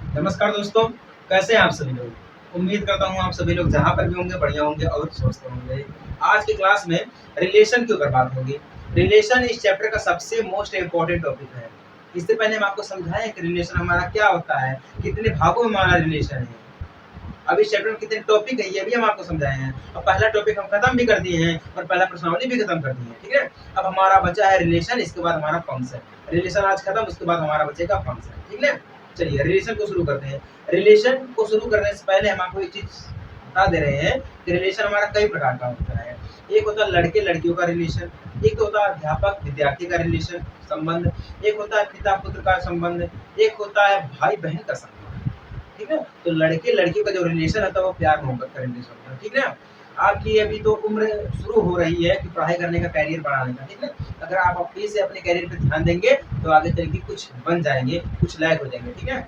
नमस्कार दोस्तों, कैसे हैं आप सभी लोग? उम्मीद करता हूँ आप सभी लोग जहाँ पर भी होंगे बढ़िया होंगे और स्वस्थ होंगे। आज की क्लास में रिलेशन के ऊपर बात होगी। रिलेशन इस चैप्टर का सबसे मोस्ट इम्पोर्टेंट टॉपिक है। इससे पहले हम आपको समझाएं कि रिलेशन हमारा क्या होता है, कितने भागों में हमारा रिलेशन है। अब इस चैप्टर में कितने टॉपिक है ये भी हम आपको समझाए हैं और पहला टॉपिक हम खत्म भी कर दिए हैं और पहला प्रश्नावली भी खत्म कर दी है। ठीक है, अब हमारा बचा है रिलेशन, इसके बाद हमारा फंक्शन। रिलेशन आज खत्म, उसके बाद हमारा बचेगा फंक्शन। ठीक है, चलिए रिलेशन को शुरू करते हैं। रिलेशन को शुरू करने से पहले हम आपको एक चीज बता दे रहे हैं कि रिलेशन हमारा कई प्रकार का होता है। एक होता है लड़के लड़कियों का रिलेशन, एक होता है अध्यापक विद्यार्थी का रिलेशन संबंध, एक होता है पिता पुत्र का संबंध, एक होता है भाई बहन का संबंध। ठीक है, तो लड़के लड़कियों का जो रिलेशन होता है वो प्यार मोहब्बत का रिलेशन होता है। ठीक है, आपकी अभी तो उम्र शुरू हो रही है कि पढ़ाई करने का, कैरियर बढ़ाने का। ठीक है, अगर आप फिर से अपने कैरियर पे ध्यान देंगे तो आगे चल के कुछ बन जाएंगे, कुछ लायक हो जाएंगे। ठीक है,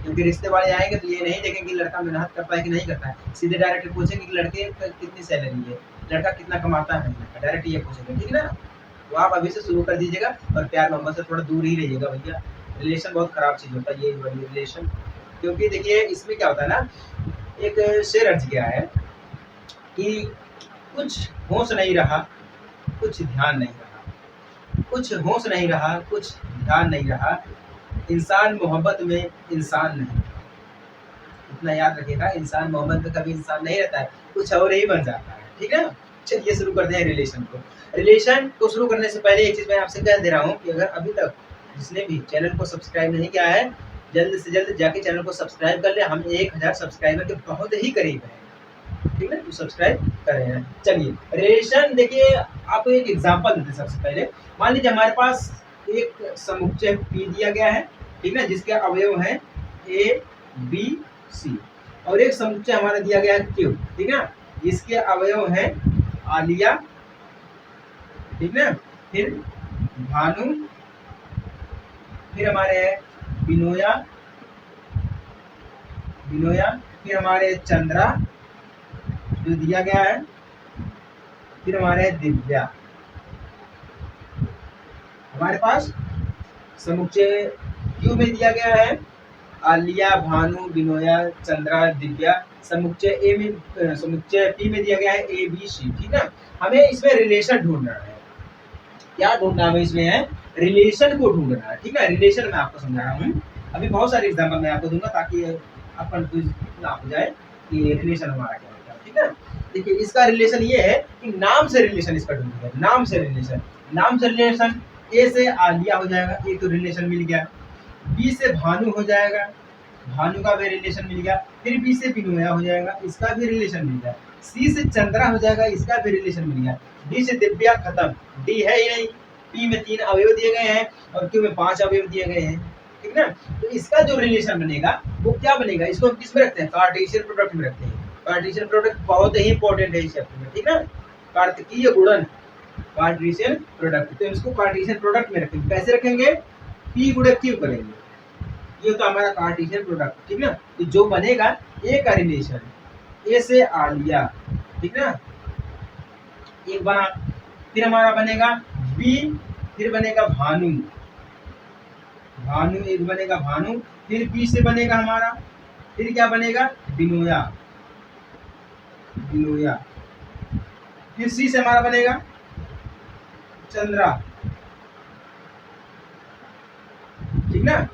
क्योंकि रिश्ते वाले आएंगे तो ये नहीं देखेंगे कि लड़का मेहनत करता है कि नहीं करता है, सीधे डायरेक्ट पूछेंगे कि लड़के का कितनी सैलरी है, लड़का कितना कमाता है महीने का, डायरेक्ट ये पूछेंगे। ठीक है ना, तो आप अभी से शुरू कर दीजिएगा और प्यार मोहब्बत से थोड़ा दूर ही रहिएगा भैया। रिलेशन बहुत खराब चीज होता है ये रिलेशन, क्योंकि देखिए इसमें क्या होता है ना, एक शेर अर्ज गया है कि कुछ होश नहीं रहा, कुछ ध्यान नहीं रहा, कुछ होश नहीं रहा, कुछ ध्यान नहीं रहा, इंसान मोहब्बत में इंसान नहीं। इतना याद रखिएगा, इंसान मोहब्बत में कभी इंसान नहीं रहता है, कुछ और ही बन जाता है। ठीक है, चलिए शुरू करते हैं रिलेशन को। रिलेशन को शुरू करने से पहले एक चीज मैं आपसे कह दे रहा हूँ कि अगर अभी तक जिसने भी चैनल को सब्सक्राइब नहीं किया है, जल्द से जल्द जाके चैनल को सब्सक्राइब कर ले। हम 1000 सब्सक्राइबर के बहुत ही करीब हैं। ठीक है, तो सब्सक्राइब करें हैं। चलिए रिलेशन देखिए, आपको एक एग्जांपल देते हैं। सबसे पहले मान लीजिए हमारे पास एक समुच्चय P दिया गया है, ठीक है, जिसके अवयव हैं A B C, और एक समुच्चय हमारा दिया गया है Q, ठीक है, जिसके अवयव हैं आलिया, ठीक है, फिर भानु, फिर हमारे बिनोया, फिर हमारे चंद्रा जो दिया गया है, फिर हमारे दिव्या। हमारे पास समुच्चय क्यू में दिया गया है आलिया, भानु, बिनोया, चंद्रा, दिव्या। समुच्चय पी में दिया गया है ए बी सी। ठीक है, हमें इसमें रिलेशन ढूंढना है। क्या ढूंढना है इसमें है, रिलेशन को ढूंढना है। ठीक है, रिलेशन मैं आपको समझा रहा हूँ। अभी बहुत सारे एग्जाम्पल मैं आपको दूंगा ताकि आप कंफ्यूज ना हो जाए कि रिलेशन हमारा क्या होता है। ठीक है, देखिए इसका रिलेशन ये है कि नाम से रिलेशन इसका ढूंढिए, नाम से रिलेशन। नाम से रिलेशन ए से आलिया हो जाएगा, ये तो रिलेशन मिल गया। बी से भानु हो जाएगा, भानु का भी रिलेशन मिल गया। फिर बी से बिनोया हो जाएगा, इसका भी रिलेशन मिल गया। सी से चंद्रा हो जाएगा, इसका भी रिलेशन मिल गया। डी से दिव्या, खत्म, डी है ही नहीं। पी में 3 अवयव दिए गए हैं और क्यू में 5 अवयव दिए गए हैं। ठीक ना, तो इसका जो रिलेशन बनेगा वो क्या बनेगा, इसको हम किस में रखते हैं, कार्टेशियन प्रोडक्ट में रखते हैं। कार्टेशियन प्रोडक्ट बहुत ही इंपॉर्टेंट है इस चैप्टर में। ठीक है, कार्तिकीय गुणन, कार्टेशियन प्रोडक्ट, तो इसको कार्टेशियन प्रोडक्ट में रखेंगे। कैसे रखेंगे, पी गुणा क्यू करेंगे, ये तो हमारा कार्टेशियन प्रोडक्ट। ठीक ना, तो जो बनेगा ए का रिलेशन ए से आलिया, ठीक ना, एक बना। फिर हमारा बनेगा बी, फिर बनेगा भानु, भानु एक बनेगा भानु। फिर बी से बनेगा हमारा, फिर क्या बनेगा, बिनोया, बिनोया। फिर सी से हमारा बनेगा चंद्रा। ठीक ना,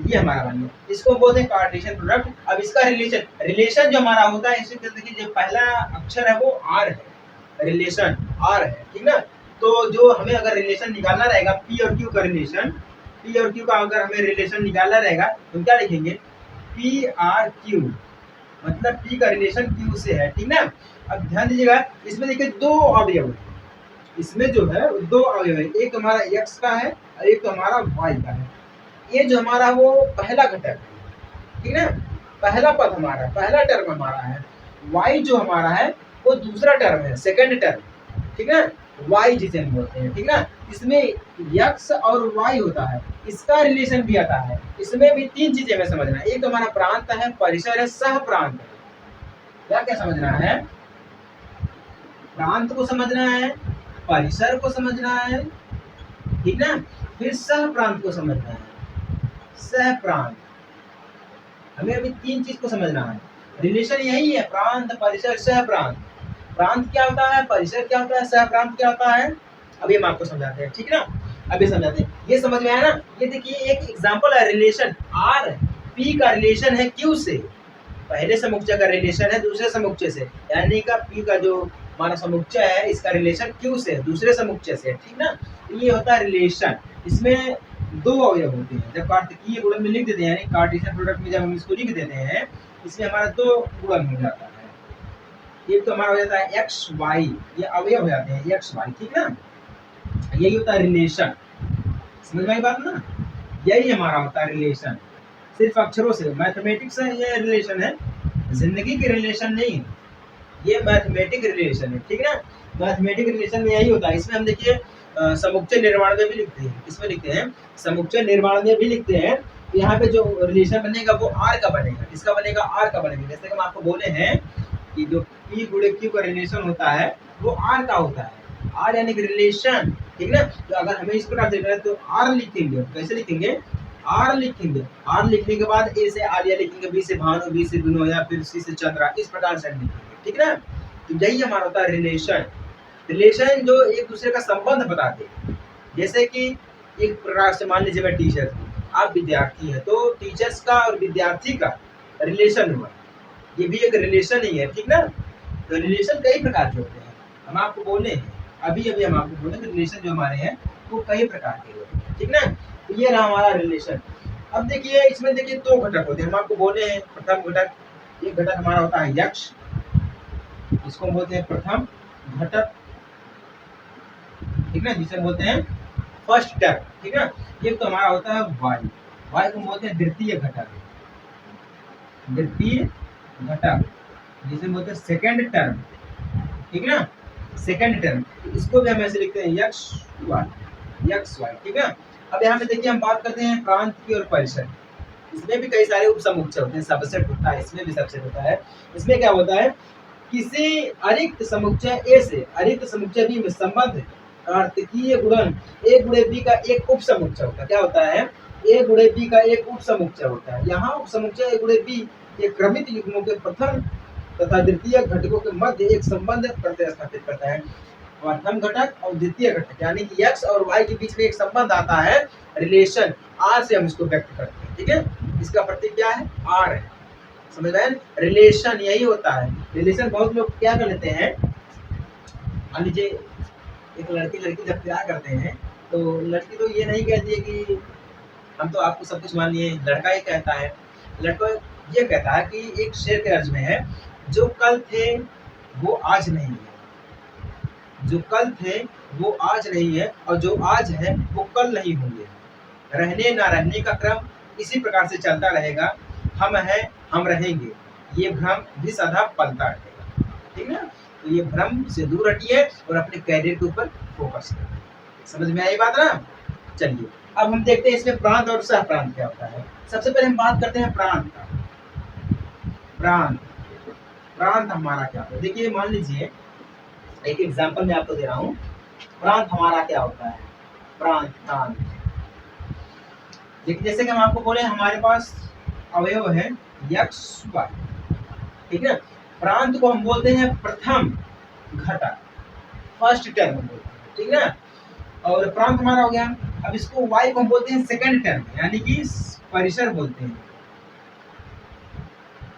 ये हमारा बन गया, इसको बोलते हैं कार्टेशियन प्रोडक्ट। अब इसका रिलेशन, रिलेशन जो हमारा होता है, इसी देखिए जो पहला अक्षर है वो आर है, रिलेशन आर है। ठीक ना, तो जो हमें अगर रिलेशन निकालना रहेगा पी और क्यू का रिलेशन, पी और क्यू का अगर हमें रिलेशन निकालना रहेगा तो क्या लिखेंगे, पी आर क्यू, मतलब पी का रिलेशन क्यू से है। ठीक ना, अब ध्यान दीजिएगा, इसमें देखिए 2 अवयव है, इसमें जो है 2 अवयव है, एक हमारा एक्स का है और एक हमारा वाई का है। ये जो हमारा वो पहला घटक है, ठीक है, पहला पद हमारा, पहला टर्म हमारा है। y जो हमारा है वो दूसरा टर्म है, सेकंड टर्म। ठीक है, y जिसे हम बोलते हैं। ठीक है, इसमें x और y होता है, इसका रिलेशन भी आता है। इसमें भी 3 चीजें हमें समझना है, एक हमारा प्रांत है, परिसर है, सह प्रांत है। क्या क्या समझना है, प्रांत को समझना है, परिसर को समझना है, ठीक ना, फिर सह प्रांत को समझना है। सह प्रांत, हमें अभी तीन चीज को समझना है। रिलेशन यही है, प्रांत, परिसर, सह प्रांत। प्रांत क्या होता है, परिसर क्या होता है, सह प्रांत क्या होता है, अभी हम आपको समझाते हैं, ठीक है ना। अभी समझाते हैं, ये समझ में आया ना। ये देखिए एक एग्जांपल है, रिलेशन आर पी का रिलेशन है क्यू से। पहले समुच्चय का रिलेशन है दूसरे समुच्चय से, यानी का पी का जो हमारा समुच्चय है इसका रिलेशन क्यू से दूसरे समुच्चय से, ठीक ना। ये होता है रिलेशन। इसमें दो अवयव होते हैं। जब कार्तिकीय गुणन में लिख देते हैं, यानी कार्टेशियन प्रोडक्ट में जब हम इसको लिख देते हैं, इसमें हमारा दो गुणन हो जाता है। एक तो हमारा हो जाता है एक्स वाई, ये अवयव हो जाते हैं एक्स वाई, ठीक ना। यही होता है रिलेशन। समझ में आई बात ना। यही हमारा होता है रिलेशन, सिर्फ अक्षरों से। मैथमेटिक्स से ये रिलेशन है, जिंदगी के रिलेशन नहीं है, ये मैथमेटिक रिलेशन है, ठीक है ना। मैथमेटिक रिलेशन में यही होता है। इसमें हम देखिए समुच्चय निर्माण में भी लिखते हैं, इसमें लिखते हैं समुच्चय निर्माण में भी लिखते हैं। यहाँ पे जो रिलेशन बनेगा वो आर का बनेगा। किसका बनेगा, आर का बनेगा। जैसे कि हम आपको बोले हैं कि जो पी गुणे क्यू का रिलेशन होता है वो आर का होता है। आर यानी कि रिलेशन, ठीक ना। तो अगर हमें इस प्रकार देखना है तो आर लिखेंगे। कैसे लिखेंगे, आर लिखेंगे। आर लिखने के बाद ए से आलिया लिखेंगे, बी से भानु, बी से बिनो, या फिर सी से चंद्रा, इस प्रकार से लिखेंगे, ठीक ना। तो यही हमारा होता है रिलेशन। रिलेशन जो एक दूसरे का संबंध बताते हैं। जैसे कि एक प्रकार से मान लीजिए मैं टीचर हूँ, आप विद्यार्थी हैं, तो टीचर्स का और विद्यार्थी का रिलेशन हुआ, ये भी एक रिलेशन ही है, ठीक ना। तो रिलेशन कई प्रकार के होते हैं, हम आपको बोले हैं अभी अभी हम आपको बोले रिलेशन जो हमारे हैं वो कई प्रकार के होते हैं, ठीक ना। तो ये रहा हमारा रिलेशन। अब देखिए इसमें देखिए दो घटक होते हैं, हम आपको बोले हैं प्रथम घटक, एक घटक हमारा होता है यक्ष, इसको हम बोलते हैं प्रथम घटक, ठीक ना, जिसे हम बोलते हैं फर्स्ट टर्म, ठीक ना। एक तो हमारा होता है वाई, वाई को हम बोलते हैं द्वितीय घटक, द्वितीय घटक, जिसे हम बोलते हैं सेकंड टर्म, ठीक ना, सेकंड टर्म। इसको भी हम ऐसे लिखते हैं यक्ष वाई, यक्ष वाई, ठीक है। अब यहाँ पे देखिए हम बात करते हैं प्रांत की और परिसर। इसमें भी कई सारे उपसमुच्चय होते हैं, सबसेट होता है, इसमें भी सबसेट होता है। इसमें क्या होता है, किसी अरिक्त समुच्चय ए से अरिक्त समुच्चय बी में संबंध कार्तिकीय गुणन ए गुणे बी का एक उपसमुच्चय होता है। क्या होता है, ए गुणे बी का एक उपसमुच्चय होता है। यहाँ उपसमुच्चय ए गुणे बी के क्रमित युग्मों के प्रथम तथा द्वितीय घटकों के मध्य एक संबंध प्रतिस्थापित करता है। प्रथम घटक और द्वितीय घटक यानी कि एक्स और वाई के बीच में एक संबंध आता है, रिलेशन, आर से हम इसको व्यक्त करते हैं, ठीक है। इसका प्रतीक क्या है, आर है, समझ रहे हैं। रिलेशन यही होता है। रिलेशन बहुत लोग क्या कर लेते हैं, मान लीजिए एक लड़की जब प्यार करते हैं तो लड़की तो ये नहीं कहती है कि हम तो आपको सब कुछ मान लिए, लड़का ये कहता है, लड़का ये कहता है कि एक शेर के अर्ज में है, जो कल थे वो आज नहीं है, जो कल थे वो आज नहीं है, और जो आज है वो कल नहीं होंगे। रहने ना रहने का क्रम इसी प्रकार से चलता रहेगा। हम हैं, हम रहेंगे, ये भ्रम भी सदा पलता रहेगा, ठीक ना। तो ये भ्रम से दूर हटिए और अपने कैरियर के ऊपर फोकस करिए। समझ में आई बात ना। चलिए अब हम देखते हैं इसमें प्रांत और सह प्रांत क्या होता है। सबसे पहले हम बात करते हैं प्रांत का। प्रांत, प्रांत हमारा क्या होता है, देखिए मान लीजिए एक एग्जांपल मैं आपको दे रहा हूँ। प्रांत हमारा क्या होता है, प्रांत, प्रांत देखिए जैसे कि हम आपको बोले हमारे पास अवयव है यक्ष वाई, ठीक है। प्रांत को हम बोलते हैं प्रथम घटक, फर्स्ट टर्म बोलते हैं, ठीक है। और प्रांत हमारा हो गया। अब इसको वाई को हम बोलते हैं सेकंड टर्म, यानी कि परिसर बोलते हैं,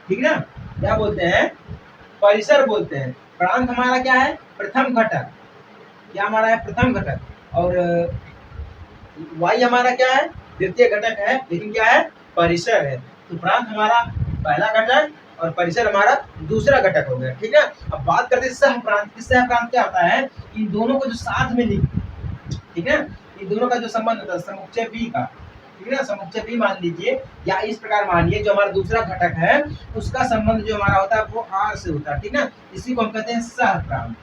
ठीक ना। क्या बोलते हैं, परिसर बोलते हैं। प्रांत हमारा क्या है, प्रथम घटक, क्या हमारा है, प्रथम घटक। और वाई हमारा क्या है, द्वितीय घटक है, लेकिन क्या है, परिसर है। तो प्रांत हमारा पहला घटक और परिसर हमारा दूसरा घटक हो गया, ठीक है। अब बात करते हैं सह प्रांत। सह प्रांत क्या होता है, इन दोनों को जो साथ में लिख, ठीक है, इन दोनों का जो संबंध होता है समुच्चय बी का, ठीक है ना। समुच्चय बी मान लीजिए, या इस प्रकार मानिए जो हमारा दूसरा घटक है उसका संबंध जो हमारा होता है वो आर से होता है, ठीक है। इसी को हम कहते हैं सह प्रांत।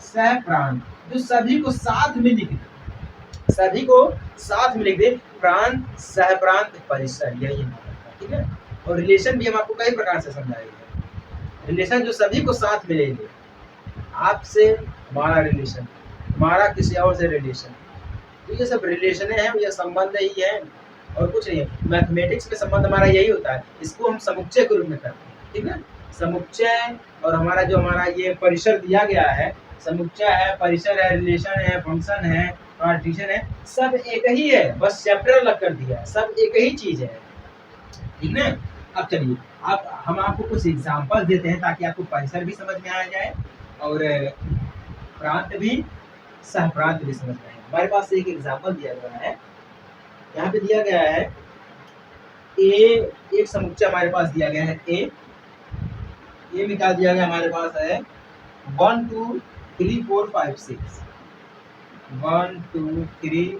सह प्रांत जो सभी को साथ में लिख दे, सभी को साथ में लिख दे, प्रांत, सह प्रांत, परिसर, यही हमारा, ठीक है। और रिलेशन भी हम आपको कई प्रकार से समझाएंगे। रिलेशन जो सभी को साथ में लेंगे, आपसे हमारा रिलेशन, हमारा किसी और से रिलेशन, तो ये सब रिलेशन है, ये संबंध ही है, और कुछ नहीं है। मैथमेटिक्स में संबंध हमारा यही होता है, इसको हम समुच्चय के रूप में करते हैं, ठीक है। समुच्चय और हमारा जो हमारा ये परिसर दिया गया है, समुच्चय है, परिसर है, रिलेशन है, फंक्शन है, पार्टीशन है, सब एक ही है, बस चैप्टर अलग कर दिया है, सब एक ही चीज है, ठीक है। अब चलिए, अब हम आपको कुछ एग्जाम्पल देते हैं ताकि आपको परिसर भी समझ में आ जाए और प्रांत भी, सह प्रांत भी समझ में आए। हमारे पास एक एग्जाम्पल दिया गया है, यहाँ पे दिया गया है ए, एक समुच्चय हमारे पास दिया गया है ए में क्या दिया गया हमारे पास है 1 2 3 4 5 6, 1 2 3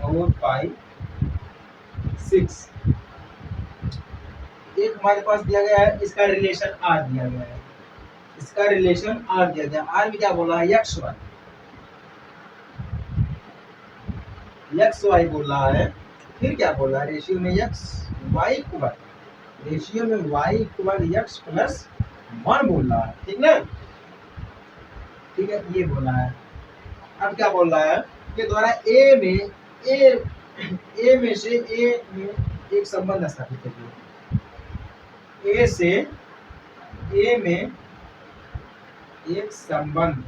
4 5 6। एक हमारे पास दिया गया है, इसका रिलेशन आर दिया गया है, इसका रिलेशन आर दिया गया। आर में क्या बोला है, एक्स वाई बोल रहा है। फिर क्या बोल रहा है, रेशियो में एक्स वाई इक्वल, रेशियो में वाई इक्वल एक्स प्लस 1 बोल रहा है, ठीक है, ठीक है, ये बोला है। अब क्या बोल रहा है कि द्वारा ए में से ए में एक संबंध स्थापित करिए, ए से ए में एक संबंध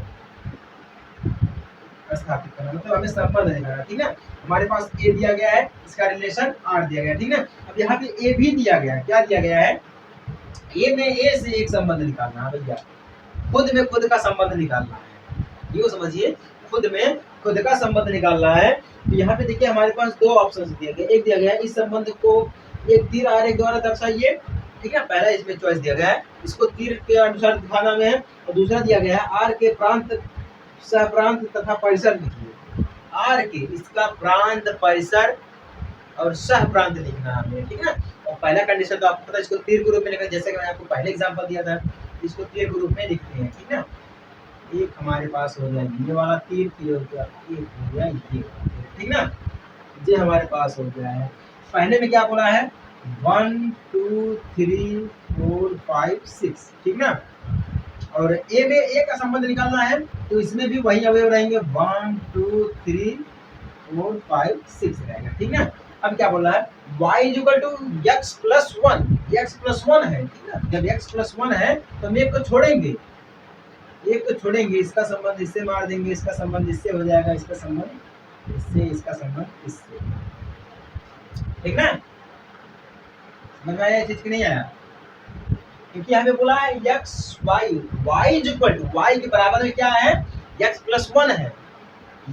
स्थापित करना, मतलब हमें संबंध दिखाना, ठीक है। हमारे पास ए दिया गया है, इसका रिलेशन आर दिया गया है, ठीक है। अब यहाँ पे ए भी दिया गया है, क्या दिया गया है, ए में ए से एक संबंध निकालना है भैया, खुद में खुद का संबंध निकालना है, ये समझिए, खुद में खुद का संबंध निकालना है। तो यहाँ पे देखिए हमारे पास दो ऑप्शन दिए गए, एक दिया गया है इस संबंध को एक तीर आरेख द्वारा दर्शाइए, ठीक है, पहला इसमें चॉइस दिया गया है, इसको तीर के अनुसार दिखाना में है, और दूसरा दिया गया है आर के प्रांत, सहप्रांत तथा परिसर लिखिए, आर के इसका प्रांत, परिसर और सह प्रांत लिखना है हमें, ठीक है। और पहला कंडीशन तो आपको पता है, इसको तीर के रूप में लिखना, जैसे कि मैंने आपको पहले एग्जांपल दिया था, इसको तीर के रूप में लिखते हैं, ठीक है। एक हमारे पास हो गया ये वाला तीर, तीर हो गया, एक हो गया ये, ठीक ना, ये हमारे पास हो गया है। पहले में क्या बोला है 1 2 3 4 5 6, ठीक ना, और ए में ए का संबंध निकालना है, तो इसमें भी वही अवयव रहेंगे 1 2 3 4 5 6 रहेगा, ठीक है। अब क्या बोल रहा है y equal to x plus 1, x plus 1 है, ठीक है। जब x प्लस 1 है तो हम एक को छोड़ेंगे, एक को छोड़ेंगे, इसका संबंध इससे मार देंगे, इसका संबंध इससे हो जाएगा, इसका संबंध इससे, इसका संबंध इससे, ठीक ना, समझ में आया चीज की नहीं आया, क्योंकि हमें बोला है x y, y equal to, y के बराबर में क्या है x प्लस 1 है,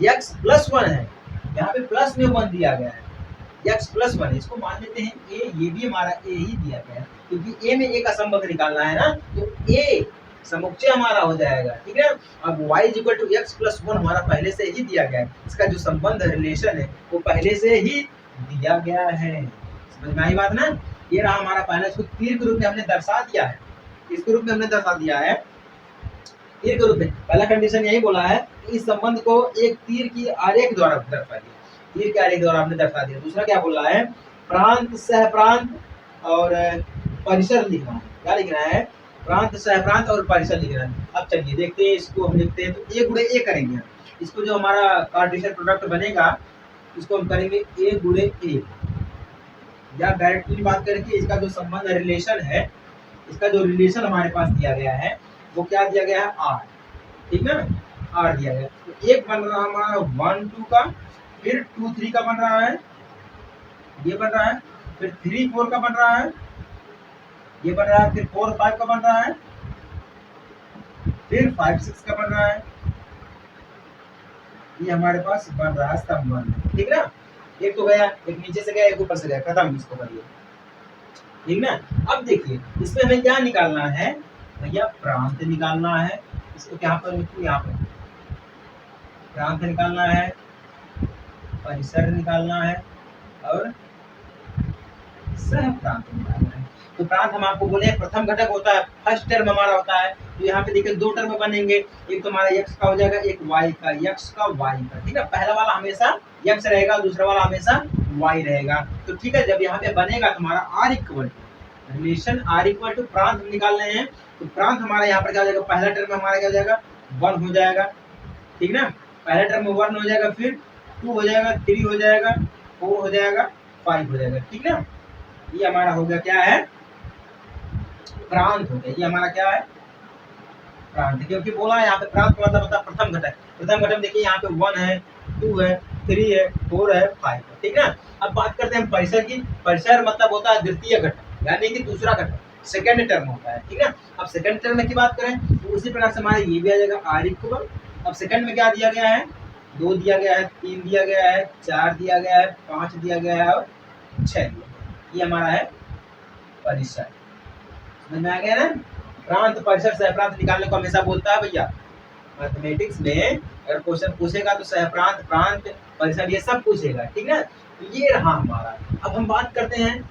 x प्लस 1 है, यहाँ पे प्लस में 1 दिया गया है, x प्लस 1, इसको मान लेते हैं a, ये भी हमारा a ही दिया गया है, क्योंकि a में a का संबंध निकालना है ना, तो a समुच्चय हमारा हो जाएगा, ठीक है। अब y equal to x plus 1 हमारा पहले से ही दिया गया है, इसका जो संबंध रिलेशन है वो पहले से ही दिया गया है, समझ में आई बात ना। ये रहा हमारा पहला, इसको तीर के रूप में हमने दर्शा दिया है, इसके रूप में हमने दर्शा दिया है, तीर के रूप में। पहला कंडीशन यही बोला है कि इस संबंध को एक तीर की आरेख द्वारा दर्शा दिया, तीर के आरेख द्वारा हमने दर्शा दिया। दूसरा क्या बोल रहा है प्रांत, सह प्रांत और परिसर लिखना है, क्या लिखना है प्रांत, सह प्रांत और परिसर लिखना है। अब चलिए देखते हैं, इसको हम लिखते हैं, तो ए गुणे ए करेंगे, इसको जो हमारा कार्टेशियन प्रोडक्ट बनेगा इसको हम करेंगे ए गुणे ए, या डायरेक्टली बात करके इसका जो संबंध रिलेशन है, इसका जो रिलेशन हमारे पास दिया गया है वो क्या दिया गया है आर, ठीक है, आर दिया गया। तो एक बन रहा हमारा 1 2 का, फिर 2 3 का बन रहा है, ये बन रहा है, फिर 3 4 का बन रहा है, ये बन रहा है, फिर 4 5 का बन रहा है, फिर 5 6 का बन रहा है, ये हमारे पास बन रहा है संबंध, ठीक ना। एक तो गया, एक नीचे से गया, एक ऊपर से गया, खत्म, इसको करिए, ठीक ना। अब देखिए इसमें हमें क्या निकालना है भैया, प्रांत निकालना है, इसको क्या पर लिखूं, यहाँ पर प्रांत निकालना है, परिसर निकालना है और सह प्रांत निकालना है। तो प्रांत हम आपको बोले प्रथम घटक होता है, फर्स्ट टर्म हमारा होता है, तो यहाँ पे देखिए दो टर्म बनेंगे, एक तो हमारा x का हो जाएगा, एक y का, x का y का, ठीक है। पहला वाला हमेशा x रहेगा, दूसरा वाला हमेशा y रहेगा, तो ठीक है। जब यहाँ पे बनेगा तो हमारा r equal to relation, r equal to प्रांत निकालने हैं, तो प्रांत हमारा यहाँ पर क्या हो जाएगा, पहला टर्म हमारा क्या हो जाएगा 1 हो जाएगा, ठीक ना, पहला टर्म 1 हो जाएगा, फिर 2 हो जाएगा, 3 हो जाएगा, 4 हो जाएगा, 5 हो जाएगा, ठीक ना। ये हमारा हो गया क्या है, प्रांत हो गया। ये हमारा क्या है, प्रांत, क्योंकि बोला है यहाँ पे प्रांत मतलब होता है प्रथम घटक। प्रथम घटक देखिए यहाँ पे 1 है, 2 है, 3 है, 4 है, 5 है, ठीक ना। अब बात करते हैं परिसर की। परिसर मतलब होता है द्वितीय घटक, यानी कि दूसरा घटक, सेकंड टर्म होता है, ठीक ना। अब सेकंड टर्म की बात करें तो उसी प्रकार से हमारे ये भी आ जाएगा आर इक्वल। अब सेकंड में क्या दिया गया है, 2 दिया गया है, 3 दिया गया है, 4 दिया गया है, 5 दिया गया है और 6 दिया गया है। ये हमारा है परिसर। समझ में आ गया ना। प्रांत, परिसर, सहप्रांत निकालने को हमेशा बोलता है भैया मैथमेटिक्स में। अगर क्वेश्चन पूछेगा तो सहप्रांत, प्रांत, परिसर ये सब पूछेगा, ठीक ना। तो ये रहा हमारा। अब हम बात करते हैं,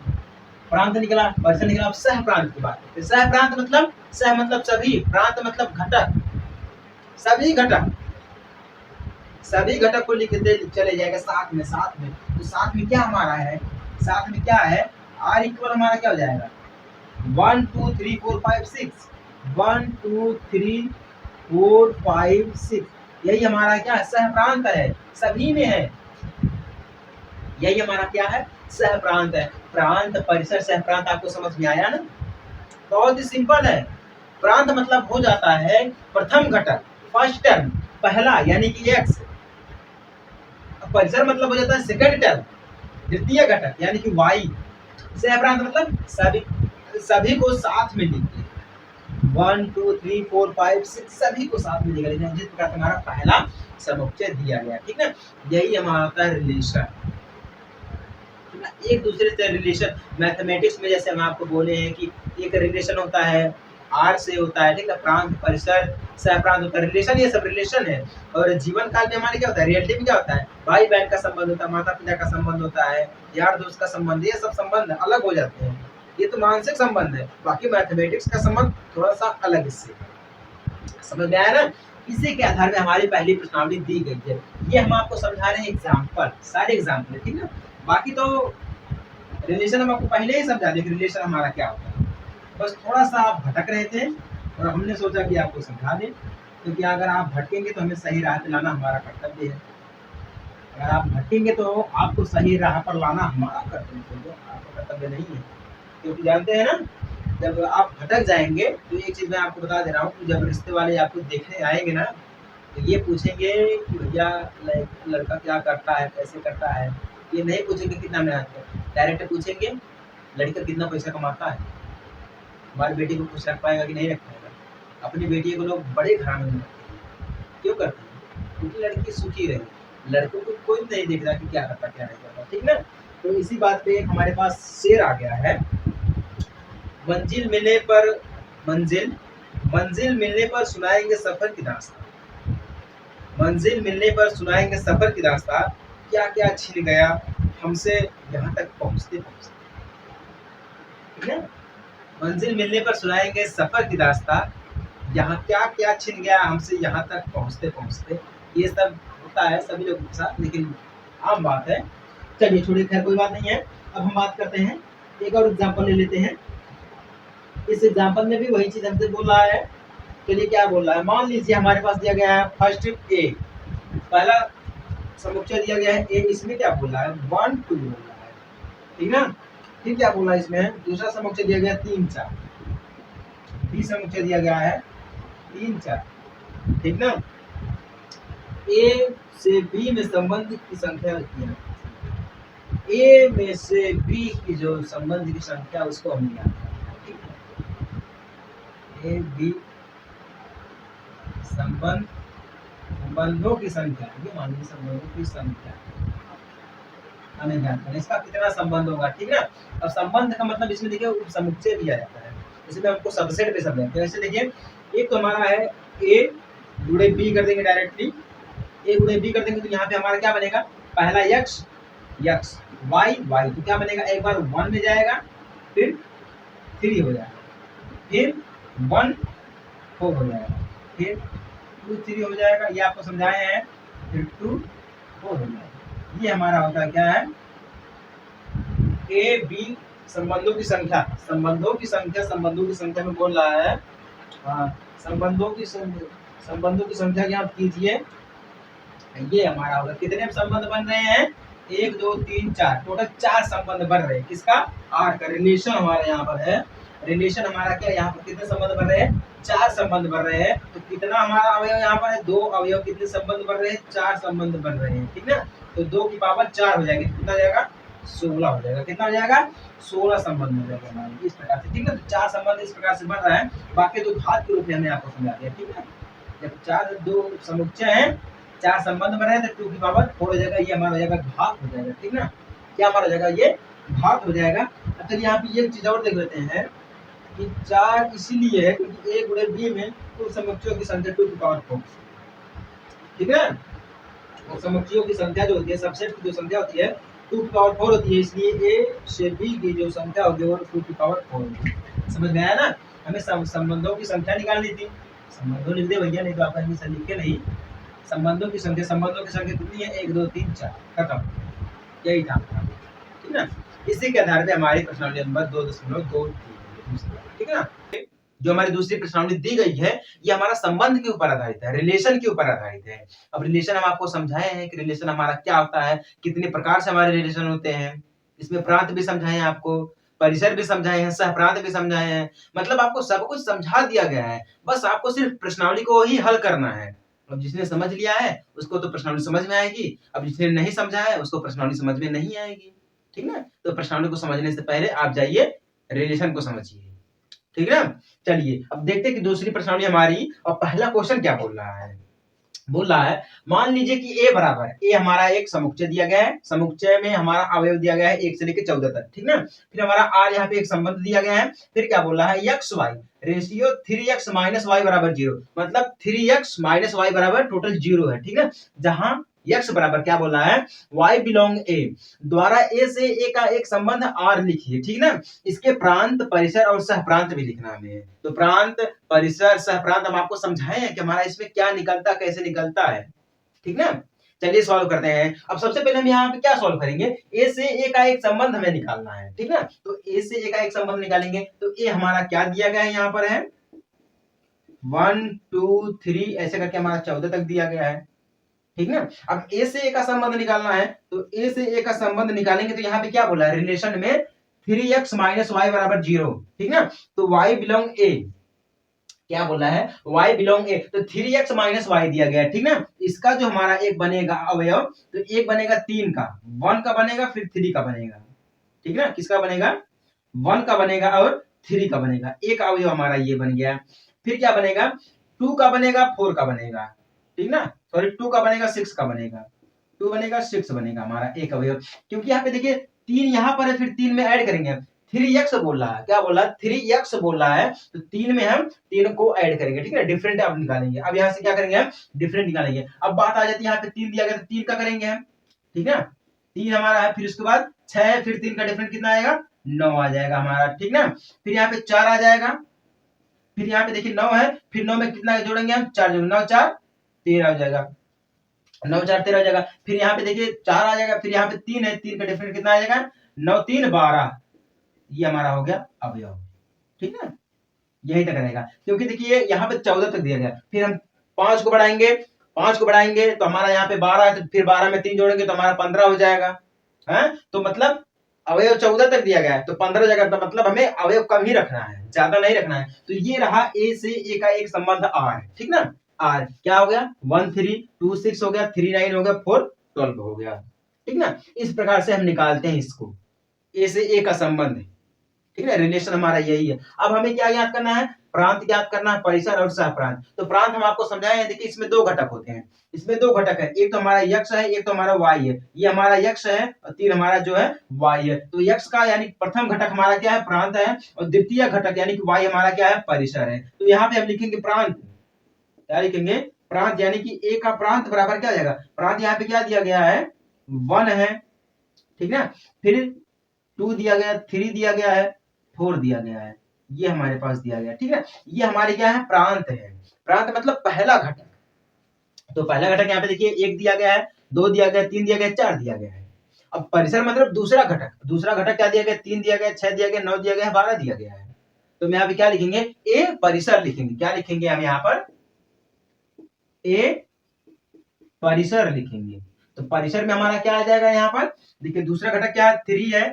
प्रांत निकला, परिसर निकला, अब सहप्रांत की बात करते हैं। सहप्रांत मतलब, सह मतलब सभी, प्रांत मतलब घटक, सभी घटक, सभी घटक को लिखते चले जाएगा साथ में, साथ में। तो साथ में क्या हमारा है, साथ में क्या है, आर इक्वल हमारा क्या हो जाएगा, 1 2 3 4 5 6, 1 2 3 4 5 6, यही हमारा क्या है, सहप्रांत है, सभी में है। यही हमारा क्या है, सहप्रांत है। प्रांत, परिसर, सहप्रांत आपको समझ में आया ना। बहुत ही सिंपल है। प्रांत मतलब हो जाता है प्रथम घटक, फर्स्ट टर्म, पहला यानी कि एक्स। परिसर मतलब हो जाता है सेकंड टर्म, द्वितीय घटक यानी कि वाई। सहप्रांत मतलब सभी, सभी को साथ में लिखते हैं, 1 2 3 4 5 6 सभी को साथ में लिखा, जिस प्रकार से हमारा पहला समुच्चय दिया गया, ठीक ना। यही हमारा होता है रिलेशन, एक दूसरे से रिलेशन। मैथमेटिक्स में जैसे हम आपको बोले हैं कि एक रिलेशन होता है आर से होता है, ठीक है, प्रांत, परिसर, सहप्रांत होता है, रिलेशन, ये सब रिलेशन है। और जीवन काल में हमारे क्या होता है, रियलिटी में क्या होता है, भाई बहन का संबंध होता है, माता पिता का संबंध होता है, यार दोस्त का संबंध, ये सब संबंध अलग हो जाते हैं। ये तो मानसिक संबंध है, बाकी मैथमेटिक्स का संबंध थोड़ा सा अलग इससे। समझ में आया ना। इसी के आधार में हमारी पहली प्रश्नावली दी गई है। ये हम आपको समझा रहे हैं एग्जाम्पल, सारे एग्जाम्पल, ठीक ना। बाकी तो रिलेशन हम आपको पहले ही समझा दें कि रिलेशन हमारा क्या होता है। बस थोड़ा सा आप भटक रहे थे और हमने सोचा कि आपको समझा दें, क्योंकि अगर आप भटकेंगे तो हमें सही राह पे लाना हमारा कर्तव्य है। अगर आप भटकेंगे तो आपको सही राह पर लाना हमारा कर्तव्य है, आपका कर्तव्य नहीं है। क्योंकि जानते हैं ना, जब आप भटक जाएंगे तो एक चीज़ मैं आपको बता दे रहा हूँ कि जब रिश्ते वाले आपको देखने आएंगे ना, तो ये पूछेंगे कि भैया लड़का क्या करता है, कैसे करता है। ये नहीं पूछेंगे कितना मेहनत करता है, डायरेक्ट पूछेंगे लड़का कितना पैसा कमाता है। हमारी बेटी को खुश रख पाएगा कि नहीं रख पाएगा। अपनी बेटी को लोग बड़े घराने में रखते हैं, क्यों करते हैं, क्योंकि लड़की सुखी रहे। लड़कों को कोई नहीं देख रहा कि क्या करता क्या नहीं करता, ठीक ना। तो इसी बात पे हमारे पास शेर आ गया है, मंजिल मिलने पर, मंजिल मंजिल मिलने पर सुनाएंगे सफर की दास्तां, मंजिल मिलने पर सुनाएंगे सफर की दास्तां, क्या क्या छिन गया हमसे यहाँ तक पहुँचते पहुँचते, ठीक है। मंजिल मिलने पर सुनाएंगे सफर की दास्तां, यहाँ क्या क्या छिन गया हमसे यहाँ तक पहुँचते पहुँचते। ये सब होता है सभी लोगों के साथ, लेकिन आम बात है। चलिए छोड़िए, खैर कोई बात नहीं है। अब हम बात करते हैं, एक और एग्जाम्पल ले लेते हैं। इस एग्जाम्पल में भी वही चीज हमसे बोल रहा है। चलिए क्या बोल रहा है, मान लीजिए हमारे पास दिया गया है फर्स्ट ए, पहला समुच्चय दिया गया है ए, इसमें क्या बोल रहा है 1 2 बोल रहा है, ठीक ना। फिर क्या बोल रहा है इसमें, दूसरा समुच्चय दिया गया 3 4, बी समुच्चय दिया गया है 3 4, ठीक ना। ए से बी में संबंध की संख्या लिखी है, ए में से बी की जो संबंध की संख्या उसको हम लिया, ए बी संबंधों की संख्या, ये मान लीजिए संबंधों की संख्या हमें ज्ञात करना, इसका कितना संबंध होगा, ठीक ना। अब संबंध का मतलब इसमें देखिए समुच्चय दिया जाता है, इसमें हमको सबसेट पे समझाते हैं। जैसे देखिए एक तो हमारा है ए गुणे बी कर देंगे डायरेक्टली, ए गुणे बी कर देंगे तो यहाँ पे हमारा क्या बनेगा, पहला यक्स यक्स, वाई वाई, तो क्या बनेगा, एक बार 1 में जाएगा, फिर 3 हो जाएगा, फिर 1 4 हो जाएगा, फिर 2 3 हो जाएगा, ये आपको समझाए हैं, फिर 2 4 हो जाएगा। ये हमारा होता है क्या है, ए बी संबंधों की संख्या, संबंधों की संख्या, संबंधों की संख्या में बोल रहा है, हाँ संबंधों की संख्या ज्ञात कीजिए। ये हमारा होगा, कितने संबंध बन रहे हैं, 1 2 3 4 टोटल 4 संबंध बन रहे हैं। किसका? आर का। रिलेशन हमारा यहाँ पर है, रिलेशन हमारा क्या यहाँ पर कितने संबंध बन रहे हैं? 4 संबंध बन रहे हैं। तो कितना हमारा अवयव यहाँ पर है? 2 अवयव। कितने संबंध बन रहे हैं? 4 संबंध बन रहे हैं, ठीक ना। तो 2 की पावर 4 हो जाएगी, कितना हो जाएगा? 16 हो जाएगा। कितना हो जाएगा? 16 संबंध हो जाएगा हमारे, इस प्रकार से, ठीक है। तो 4 संबंध इस प्रकार से बन रहा है। बाकी तो घात के रूप में हमने आपको समझा दिया, ठीक है। जब 4 2 समुच्चय है, 4 संबंध बन रहे हैं, तो 2 की पावर 4 हो जाएगा। ये हमारा हो जाएगा घात हो जाएगा, ठीक ना। क्या हमारा हो जाएगा? ये घात हो जाएगा। अब चलिए यहाँ पे एक चीज और देख लेते हैं कि 4 इसलिए है क्योंकि a गुणे b में कुल समुच्चयों की संख्या 2 की पावर 4, ठीक है। और समुच्चयों की संख्या जो होती है, सबसेट की जो संख्या होती है 2 की पावर 4 होती है, इसलिए a से b की जो संख्या होगी वो 2 की पावर 4 होगी। समझ में आया ना? हमें संबंधों की संख्या निकालनी थी। संबंधों लिख दे भैया, नहीं तो आप हमेशा लिख के नहीं। संबंधों की संख्या कितनी है? 1 2 3 4, खत्म। यही था, ठीक ना। इसी के आधार पे हमारी प्रश्नावली नंबर 2.2, ठीक है ना। जो हमारी दूसरी प्रश्नावली दी गई है, ये हमारा संबंध के ऊपर आधारित है, रिलेशन के ऊपर आधारित है। अब रिलेशन हम आपको समझाए हैं कि रिलेशन हमारा क्या होता है, कितने प्रकार से हमारे रिलेशन होते हैं। इसमें प्रांत भी समझाए हैं आपको, परिसर भी समझाए हैं, सहप्रांत भी समझाए हैं। मतलब आपको सब कुछ समझा दिया गया है, बस आपको सिर्फ प्रश्नावली को ही हल करना है। अब जिसने समझ लिया है उसको तो प्रश्नावली समझ में आएगी, अब जिसने नहीं समझा है उसको प्रश्नावली समझ में नहीं आएगी, ठीक ना। तो प्रश्नावली को समझने से पहले आप जाइए रिलेशन को समझिए, ठीक है। चलिए अब देखते हैं कि दूसरी प्रश्नावली हमारी, और पहला क्वेश्चन क्या बोल रहा है। बोल रहा है मान लीजिए कि a बराबर, a हमारा एक समुच्चय दिया गया है, समुच्चय में हमारा अवयव दिया गया है 1 से लेकर 14 तक, ठीक ना। फिर हमारा r यहाँ पे एक संबंध दिया गया है। फिर क्या बोल रहा है? x y ratio 3x minus y बराबर 0, मतलब 3x माइनस y बराबर टोटल 0 है, ठीक है। जहां x बराबर क्या बोल रहा है? y बिलोंग a द्वारा a से a का एक संबंध r लिखिए, ठीक ना। इसके प्रांत, परिसर और सहप्रांत भी लिखना हमें। तो प्रांत, परिसर, सहप्रांत हम आपको समझाए हैं कि हमारा इसमें क्या निकलता, कैसे निकलता है, ठीक ना। चलिए सॉल्व करते हैं। अब सबसे पहले हम यहाँ पे क्या सॉल्व करेंगे? ए से ए का एक संबंध हमें निकालना है, ठीक ना। तो ए से ए का एक संबंध निकालेंगे। तो ए हमारा क्या दिया गया है? यहाँ पर है 1 2 3 ऐसे करके हमारा 14 तक दिया गया है, ठीक ना। अब ए से ए का संबंध निकालना है, तो ए से ए का संबंध निकालेंगे। तो यहाँ पे क्या बोला है? रिलेशन में 3x माइनस वाई बराबर 0, ठीक ना। तो y बिलोंग ए, क्या बोला है? y बिलोंग ए, तो 3x माइनस वाई दिया गया है, ठीक ना। इसका जो हमारा एक बनेगा अवयव, तो एक बनेगा 3 का, 1 का बनेगा, फिर 3 का बनेगा, ठीक ना। किसका बनेगा? 1 का बनेगा और 3 का बनेगा। एक अवयव हमारा ये बन गया। फिर क्या बनेगा? 2 का बनेगा, 4 का बनेगा, ठीक ना। सॉरी 2 का बनेगा, 6 का बनेगा, 2 बनेगा, 6 बनेगा हमारा एक अवयव। क्योंकि यहाँ पे देखिए 3 यहाँ पर है, फिर 3 में ऐड करेंगे। 3x बोल रहा है, क्या बोल रहा है? 3x बोल रहा है, तो 3 में हम 3 को ऐड करेंगे, ठीक है। डिफरेंट अब निकालेंगे। अब यहाँ से क्या करेंगे? हम डिफरेंट निकालेंगे। अब बात आ जाती है यहाँ पे 3 दिया गया, तो 3 का करेंगे हम, ठीक है। 3 हमारा है, फिर उसके बाद 6 है, फिर 3 का डिफरेंट कितना आएगा? 9 आ जाएगा हमारा, ठीक ना। फिर यहाँ पे 4 आ जाएगा, फिर यहाँ पे देखिए 9 है, फिर 9 में कितना जोड़ेंगे हम? 4 जोड़ेंगे, 9 4 13 हो जाएगा, 9 4 13 हो जाएगा। फिर यहाँ पे देखिए 4 आ जाएगा, फिर यहाँ पे 3 है, 3 का डिफरेंट कितना आ जाएगा? 9 3 12, ये हमारा हो गया अवयव, ठीक है। यही तक रहेगा, क्योंकि देखिए यहाँ पे 14 तक दिया गया। फिर हम 5 को बढ़ाएंगे, 5 को बढ़ाएंगे तो हमारा यहाँ पे 12 है, तो फिर 12 में 3 जोड़ेंगे तो हमारा 15 हो जाएगा, है। तो मतलब अवयव 14 तक दिया गया है, तो 15 जगह, तो मतलब हमें अवयव कम ही रखना है, ज्यादा नहीं रखना है। तो ये रहा ए से ए का एक संबंध आर, ठीक ना। आर क्या हो गया? 1 3 2 6 हो गया, 3 9 हो गया, 4 12 हो गया, ठीक ना। इस प्रकार से हम निकालते हैं इसको, ए से ए का संबंध, ठीक है। रिलेशन हमारा यही है। अब हमें क्या याद करना है? प्रांत याद करना है, परिसर और सहप्रांत। तो प्रांत हम आपको समझाए हैं, देखिए इसमें 2 घटक होते हैं, इसमें 2 घटक है, एक तो हमारा x है, एक तो हमारा y है। ये हमारा x है और 3 हमारा जो है y है। तो x का यानी प्रथम घटक हमारा क्या है? प्रांत है, और द्वितीय घटक यानी कि y हमारा क्या है? परिसर है। तो यहाँ पे हम लिखेंगे प्रांत, क्या लिखेंगे? प्रांत, यानी कि a का प्रांत बराबर क्या हो जाएगा? प्रांत यहाँ पे क्या दिया गया है? 1 है, ठीक है। फिर 2 दिया गया, 3 दिया गया है, 4 दिया गया है, ये हमारे पास दिया गया, ठीक है। ये हमारे क्या है? प्रांत है। प्रांत मतलब पहला घटक। तो पहला घटक यहाँ पे देखिए 1 दिया गया है, 2 दिया गया, 3 दिया गया, 4 दिया गया है। अब परिसर मतलब दूसरा घटक, दूसरा घटक क्या दिया गया? 3 दिया गया, 6 दिया गया, 9 दिया गया, 12 दिया गया है। तो हम यहाँ पे क्या लिखेंगे? ए परिसर लिखेंगे। क्या लिखेंगे हम यहाँ पर? ए परिसर लिखेंगे। तो परिसर में हमारा क्या आ जाएगा यहाँ पर, देखिए दूसरा घटक क्या है, 3 है,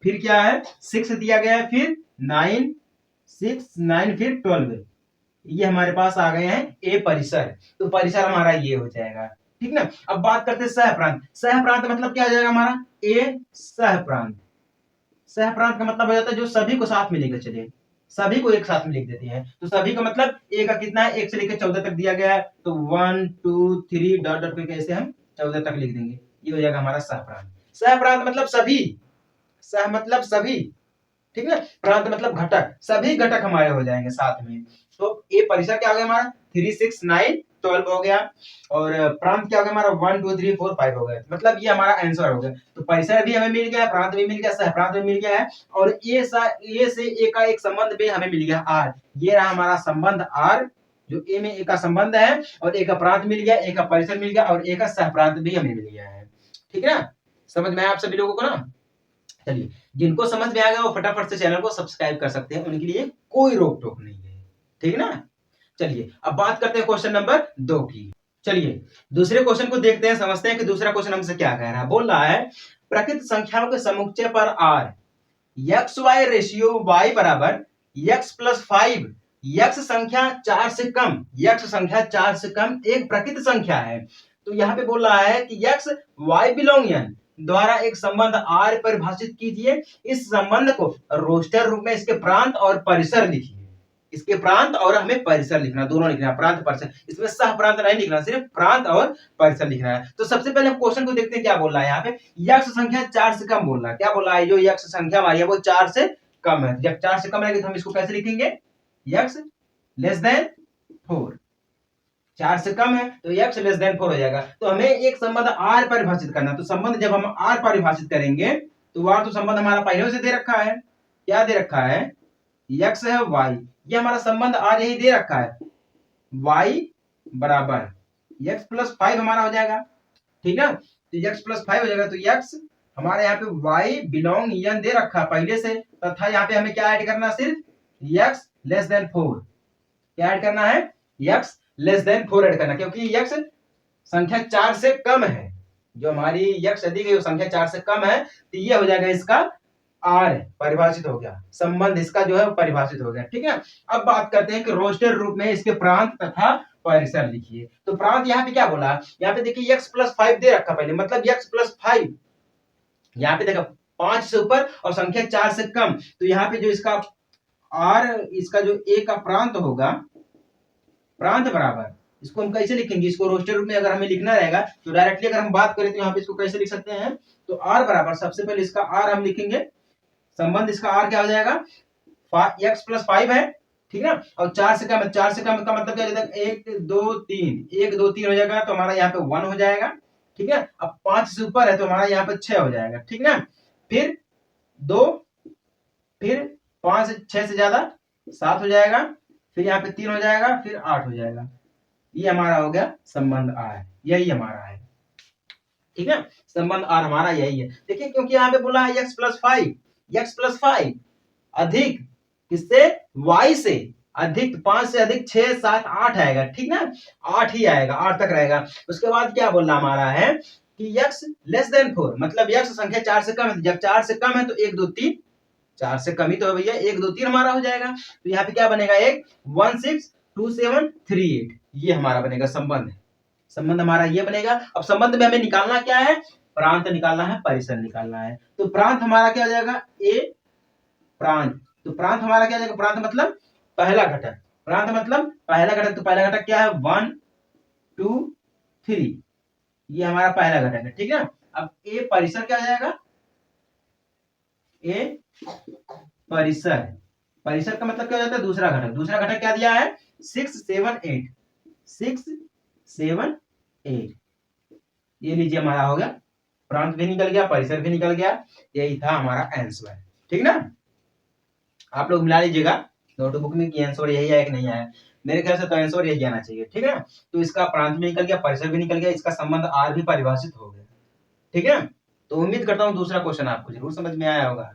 फिर क्या है 6 दिया गया है, फिर 9, 6 9 फिर 12, ये हमारे पास आ गए हैं ए परिसर। तो परिसर हमारा ये हो जाएगा, ठीक ना। अब बात करते हैं सह प्रांत। सह प्रांत मतलब क्या हो जाएगा हमारा, ए सह प्रांत। सह प्रांत का मतलब हो जाता है जो सभी को साथ में लेकर चले, सभी को एक साथ में लिख देते हैं। तो सभी का मतलब ए का कितना है, 1 से लेकर 14 तक दिया गया है, तो 1 2 3 डॉट डॉट करके ऐसे हम 14 तक लिख देंगे, ये हो जाएगा हमारा सह प्रांत। सह प्रांत मतलब सभी, सह मतलब सभी, ठीक है, प्रांत मतलब घटक, सभी घटक हमारे हो जाएंगे साथ में। तो ये परिसर क्या हो गया हमारा, 3 6 9 12 हो गया, और प्रांत क्या हो गया हमारा 1 2 3 4 5 हो गया। मतलब ये हमारा आंसर हो गया। तो परिसर भी हमें मिल गया, प्रांत भी मिल गया, सह प्रांत भी मिल गया है, और ए से ए का एक संबंध भी हमें मिल गया आर। ये रहा हमारा संबंध आर, जो ए में ए का संबंध है, और ए का प्रांत मिल गया, ए का परिसर मिल गया, और ए का सह प्रांत भी हमें मिल गया है। ठीक है ना, समझ में आया आप सभी लोगों को ना। चलिए, जिनको समझ में आ गया वो फटाफट से चैनल को सब्सक्राइब कर सकते हैं, उनके लिए कोई रोक टोक नहीं है, ठीक है ना। चलिए अब बात करते हैं क्वेश्चन नंबर 2 की। चलिए दूसरे क्वेश्चन को देखते हैं, समझते हैं कि दूसरा क्वेश्चन हमसे क्या कह रहा है। बोल रहा है प्रकृत संख्याओं के समुच्चय पर R x y ratio y बराबर एक्स प्लस 5, यक्स संख्या 4 से कम, यक्स संख्या 4 से कम एक प्रकृत संख्या है। तो यहाँ पे बोल रहा है कि यक्स वाई बिलोंग एन द्वारा एक संबंध आर परिभाषित कीजिए। इस संबंध को रोस्टर रूप में इसके प्रांत और परिसर लिखिए। इसके प्रांत और हमें परिसर लिखना, दोनों लिखना, प्रांत परिसर, इसमें सह प्रांत नहीं लिखना, सिर्फ प्रांत और परिसर लिखना है। तो सबसे पहले हम क्वेश्चन को देखते हैं क्या बोल रहा है यहाँ पे। यक्स संख्या 4 से कम बोल रहा है, क्या बोल रहा है, जो यक्स संख्या हमारी है वो 4 से कम है। जब 4 से कम रहेगी तो हम इसको कैसे लिखेंगे, यक्स लेस देन 4, 4 से कम है तो x लेस देन 4 हो जाएगा। तो हमें एक संबंध r परिभाषित करना, तो संबंध जब हम r परिभाषित करेंगे तो r तो संबंध हमारा पहले से दे रखा है, क्या दे रखा है, x है y, ये हमारा संबंध r यही दे रखा है, y बराबर x प्लस 5 हमारा हो जाएगा, ठीक है। तो x प्लस 5 हो जाएगा, तो x हमारे यहाँ पे y बिलोंग n दे रखा है पहले से, तथा यहाँ पे हमें क्या ऐड करना है, सिर्फ x लेस देन 4, क्या ऐड करना है, x लेस देन 4 ऐड करना, क्योंकि x संख्या 4 से कम है, जो हमारी x अधिक है वो संख्या 4 से कम है, तो ये हो जाएगा इसका r परिभाषित हो गया, संबंध इसका जो है परिभाषित हो गया, ठीक है। अब बात करते हैं कि रोस्टर रूप में इसके प्रांत तथा परिसर लिखिए। तो प्रांत यहाँ पे क्या बोला, यहाँ पे देखिए x प्लस 5 दे रखा पहले, मतलब x प्लस 5, यहाँ पे देखा 5 से ऊपर और संख्या 4 से कम, तो यहाँ पे जो इसका r, इसका जो a का प्रांत होगा, प्रांत बराबर, इसको हम कैसे लिखेंगे, इसको रोस्टर रूप में अगर हमें लिखना रहेगा तो डायरेक्टली अगर हम बात करें तो यहाँ पे इसको कैसे लिख सकते हैं, तो r बराबर, सबसे पहले इसका r हम लिखेंगे, संबंध इसका r क्या हो जाएगा, x प्लस 5 है, ठीक है, और 4 से कम, 4 से कम का मतलब क्या हो जाएगा, 1 2 3, 1 2 3 हो जाएगा, तो हमारा यहाँ पे 1 हो जाएगा, ठीक है। अब 5 से ऊपर है तो हमारा यहाँ पे 6 हो जाएगा, ठीक है। फिर 2, फिर 5 से 6 से ज्यादा 7 हो जाएगा, फिर यहाँ पे 3 हो जाएगा, फिर 8 हो जाएगा, ये हमारा हो गया संबंध आर, यही हमारा है, ठीक है। संबंध आर हमारा यही है। देखिए क्योंकि यहाँ पे बोला है x प्लस 5, x प्लस 5 अधिक किससे, y से, अधिक 5 से अधिक 6 7 8 आएगा, ठीक ना, 8 ही आएगा, 8 तक रहेगा। उसके बाद क्या बोलना हमारा है कि x लेस देन 4, मतलब x संख्या 4 से कम है, जब 4 से कम है तो 1 2 3, 4 से कम ही तो है भैया, 1 2 3 हमारा हो जाएगा। तो यहाँ पे क्या बनेगा, 1 6 2 7 3 8, ये हमारा बनेगा संबंध, संबंध हमारा ये बनेगा। अब संबंध में हमें निकालना क्या है, प्रांत निकालना है, परिसर निकालना है। तो प्रांत हमारा क्या हो जाएगा, ए प्रांत, तो प्रांत हमारा क्या हो जाएगा, प्रांत मतलब पहला घटक, प्रांत मतलब पहला घटक, तो पहला घटक क्या है, 1 2 3, ये हमारा पहला घटक है, ठीक है। अब ए परिसर क्या हो जाएगा, ए परिसर, परिसर का मतलब क्या हो जाता है, दूसरा घटक, दूसरा घटक क्या दिया है, 6 7 8, 6 7 8, ये लीजिए हमारा हो गया, प्रांत भी निकल गया, परिसर भी निकल गया, यही था हमारा आंसर, ठीक ना। आप लोग मिला लीजिएगा नोटबुक में कि आंसर यही आया कि नहीं आया, मेरे ख्याल से तो आंसर यही आना चाहिए, ठीक है। तो इसका प्रांत भी निकल गया, परिसर भी निकल गया, इसका संबंध आर भी परिभाषित हो गया, ठीक है। तो उम्मीद करता हूँ दूसरा क्वेश्चन आपको जरूर समझ में आया होगा।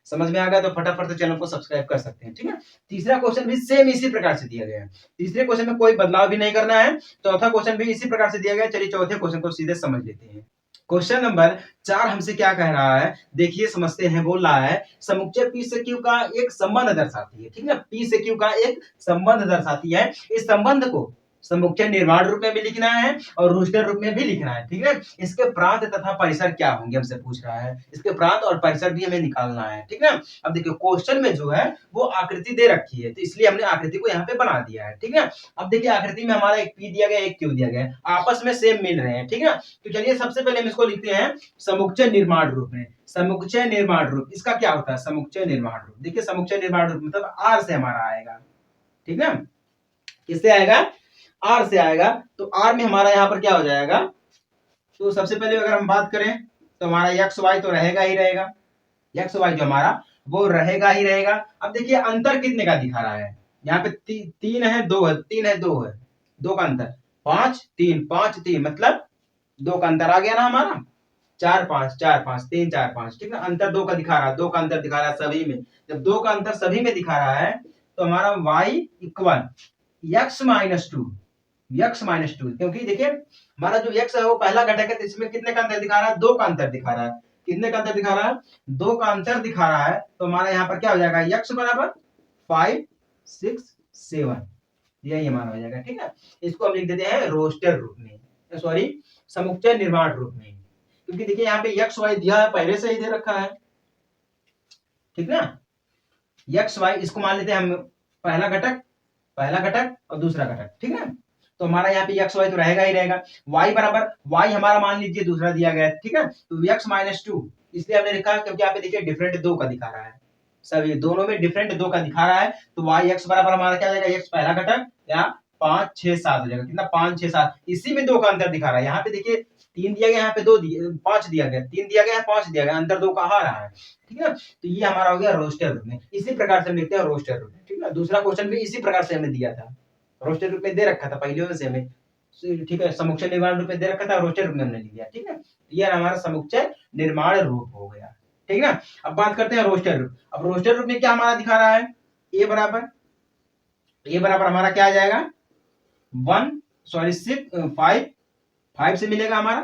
समझ में आ गया तो फटाफट से चैनल को सब्सक्राइब कर सकते हैं, ठीक है। तीसरा क्वेश्चन भी सेम इसी प्रकार से दिया गया है, तीसरे क्वेश्चन में कोई बदलाव भी नहीं करना है। चौथा क्वेश्चन भी इसी प्रकार से दिया गया है। चलिए चौथे क्वेश्चन को सीधे समझ लेते हैं। क्वेश्चन नंबर 4 हमसे क्या कह रहा है, देखिए समझते हैं। बोल रहा है समुच्चय P से Q का एक संबंध दर्शाती है, ठीक है। P से Q का एक संबंध दर्शाती है। इस संबंध को समुच्चय निर्माण रूप में भी लिखना है और रोस्टर रूप में भी लिखना है, ठीक है। इसके प्रांत तथा परिसर क्या होंगे हमसे पूछ रहा है, इसके प्रांत और परिसर भी हमें निकालना है, ठीक है। अब देखिए क्वेश्चन में जो है वो आकृति दे रखी है, तो इसलिए हमने आकृति को यहाँ पे बना दिया है, ठीक है। अब देखिए आकृति में हमारा एक P दिया गया, एक Q दिया गया है, आपस में सेम मिल रहे हैं, ठीक है। तो चलिए सबसे पहले हम इसको लिखते हैं समुच्चय निर्माण रूप में। समुच्चय निर्माण रूप इसका क्या होता है, समुच्चय निर्माण रूप। देखिए समुच्चय निर्माण रूप मतलब R से हमारा आएगा, ठीक है। किससे आएगा, R से आएगा। तो R में हमारा यहाँ पर क्या हो जाएगा, तो सबसे पहले अगर हम बात करें तो हमारा एक्स वाई तो रहेगा ही रहेगा, एक्स वाई जो हमारा वो रहेगा ही रहेगा। अब देखिए अंतर कितने का दिखा रहा है, यहाँ पे 3 है 2 है, 3 है 2 है, 2 का अंतर, 5 3 5 3 मतलब 2 का अंतर आ गया ना हमारा, 4 5 4 5 3 4 5, ठीक है। अंतर 2 का दिखा रहा है, 2 का अंतर दिखा रहा है सभी में। जब 2 का अंतर सभी में दिखा रहा है तो हमारा y इक्वल x-2, x-2, क्योंकि देखिए हमारा जो x है वो पहला घटक है, तो इसमें कितने का अंतर दिखा रहा है, 2 का अंतर दिखा रहा है। कितने का अंतर दिखा रहा है, 2 का अंतर दिखा रहा है। तो हमारा यहाँ पर क्या हो जाएगा, x बराबर 5 6 7, यही हमारा हो जाएगा, ठीक है। इसको हम लिख देते हैं रोस्टर रूप में, सॉरी समुच्चय निर्माण रूप में, क्योंकि देखिए यहाँ पे एक्स वाई दिया है, पहले से ही दे रखा है, ठीक ना। एक्स वाई इसको मान लेते हैं हम पहला घटक और दूसरा घटक, ठीक है। तो हमारा यहाँ पे एक्स वाई तो रहेगा ही रहेगा। वाई बराबर वाई हमारा मान लीजिए दूसरा दिया गया है, ठीक है। तो x-2 इसलिए हमने लिखा क्योंकि यहाँ पे देखिए डिफरेंट 2 का दिखा रहा है, सभी दोनों में डिफरेंट 2 का दिखा रहा है। तो y x बराबर हमारा क्या हो जाएगा, x पहला घटक या 5 6 7 हो जाएगा, कितना 5 6 7, इसी में 2 का अंतर दिखा रहा है। यहाँ पे देखिए 3 दिया गया, यहाँ पे 2 दिया 5 दिया गया, 3 दिया गया 5 दिया गया, अंतर 2 का आ रहा है, ठीक है। तो ये हमारा हो गया रोस्टर रूप में, इसी प्रकार से हम लिखते हैं रोस्टर रूप में, ठीक है। दूसरा क्वेश्चन भी इसी प्रकार से हमें दिया था, रोस्टर रूप में दे रखा था पहले से हमें, ठीक है। समुच्चय निर्माण रूप में दे रखा था, रोस्टर रूप में हमने लिख दिया, ठीक है। ये हमारा समुच्चय निर्माण रूप हो गया, ठीक है। अब बात करते हैं रोस्टर रूप। अब रोस्टर रूप में क्या हमारा दिखा रहा है, ए बराबर हमारा क्या आ जाएगा 1 सॉरी 6 5 से मिलेगा हमारा,